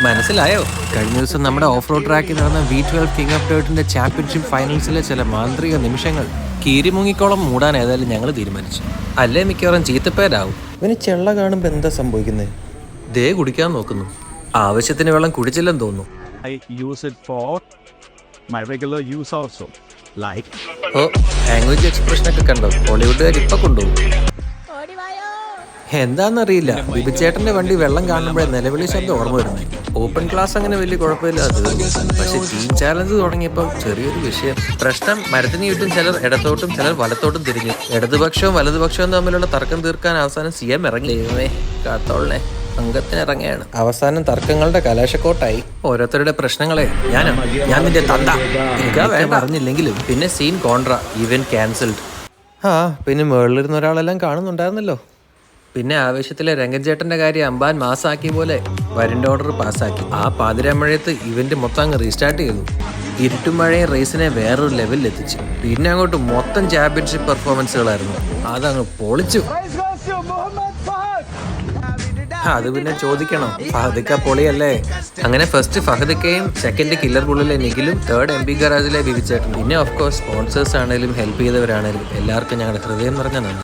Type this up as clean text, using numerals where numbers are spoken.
മനസ്സിലായോ? കഴിഞ്ഞ ദിവസം നമ്മുടെ ഓഫ് റോഡ് ട്രാക്കിൽ നടന്ന V12 കിങ് ഓഫ് ഡേർട്ടിന്റെ ചാമ്പ്യൻഷിപ്പ് ഫൈനൽസിലെ ചില മാന്ത്രിക നിമിഷങ്ങൾ. കീരി മുങ്ങിക്കോളം മൂടാൻ ഏതായാലും ഞങ്ങൾ തീരുമാനിച്ചു. അല്ലേ മിക്കവാറും ചീത്തപ്പേരാവും. ഇവന് ചെള്ള കാണുമ്പോ എന്താ സംഭവിക്കുന്നത്? ദേ കുടിക്കാൻ നോക്കുന്നു. ആവശ്യത്തിന് വെള്ളം കുടിച്ചില്ലെന്ന് തോന്നുന്നു. I use it for my regular use also. Like language expression ഒക്കെ കണ്ടോ? ഹോളിവുഡുകാർ ഇപ്പൊ കൊണ്ടുപോകും. എന്താന്നറിയില്ല, ബിബിച്ചേട്ടന്റെ വണ്ടി വെള്ളം കാണുമ്പോഴേ നിലവിളി ശബ്ദം ഓർമ്മ വരുന്നത്. ഓപ്പൺ ക്ലാസ് അങ്ങനെ വലിയ കുഴപ്പമില്ല, അത് പക്ഷെ ടീം ചാലഞ്ച് തുടങ്ങിയപ്പോൾ ചെറിയൊരു വിഷയം. പ്രശ്നം മരത്തിന് ചുറ്റും ചിലർ ഇടത്തോട്ടും ചിലർ വലത്തോട്ടും തിരിഞ്ഞു. ഇടതുപക്ഷവും വലതുപക്ഷവും തമ്മിലുള്ള തർക്കം തീർക്കാൻ അവസാനം CM ഇറങ്ങി. കാത്തോളേ അംഗത്തിനിറങ്ങിയാണ്. അവസാനം തർക്കങ്ങളുടെ കലാശക്കോട്ടായി. ഓരോരുത്തരുടെ പ്രശ്നങ്ങളെ ഞാൻ നിന്റെ തന്ത പറഞ്ഞില്ലെങ്കിലും പിന്നെ സീൻ കോൺട്ര, ഈവൻ ക്യാൻസൽഡ്. പിന്നെ മേളിലിരുന്ന ഒരാളെല്ലാം കാണുന്നുണ്ടായിരുന്നല്ലോ. പിന്നെ ആവേശത്തിലെ രംഗൻചേട്ടന്റെ കാര്യം അമ്പാൻ മാസാക്കിയ പോലെ വരന്റെ ഓർഡർ പാസ്സാക്കി. ആ പാതിരാമഴയത്ത് ഇവന്റ് മൊത്തം അങ്ങ് റീസ്റ്റാർട്ട് ചെയ്തു. ഇരുട്ടും മഴയും റേസിനെ വേറൊരു ലെവലിൽ എത്തിച്ചു. പിന്നെ അങ്ങോട്ട് മൊത്തം ചാമ്പ്യൻഷിപ്പ് പെർഫോമൻസുകളായിരുന്നു. അതങ്ങ് പൊളിച്ചു. അത് പിന്നെ ചോദിക്കണോ? ഫഹദിക്ക പൊളിയല്ലേ. അങ്ങനെ ഫസ്റ്റ് ഫഹദിക്കയും സെക്കൻഡ് കില്ലർ ബുള്ളിലെ നിഖിലും തേർഡ് MP ഗറാജിലെ ബിബിച്ചേട്ടൻ. പിന്നെ ഓഫ് കോഴ്സ് സ്പോൺസേഴ്സ് ആണെങ്കിലും ഹെൽപ്പ് ചെയ്തവരാണെങ്കിലും എല്ലാവർക്കും ഞങ്ങളുടെ ഹൃദയം നിറഞ്ഞ നന്ദി.